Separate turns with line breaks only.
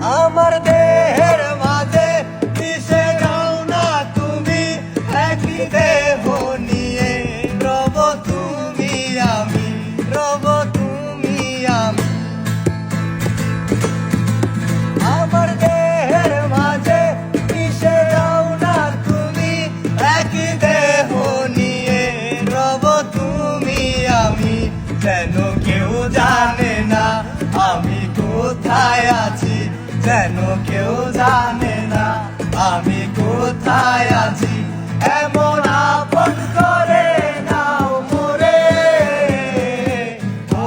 আমার দেহের মাঝে মিশে যাও না তুমি, একই দেহ নিয়ে রব তুমি আমি, রব তুমি আমি। আমার দেহের মাঝে মিশে যাও না তুমি, একই দেহ নিয়ে রব তুমি আমি। যেন কেউ জানে না আমি কোথায় আছি, যেন কেউ জানে না আমি কোথায় আছি। এমন আপন করে নাও মোরে, ও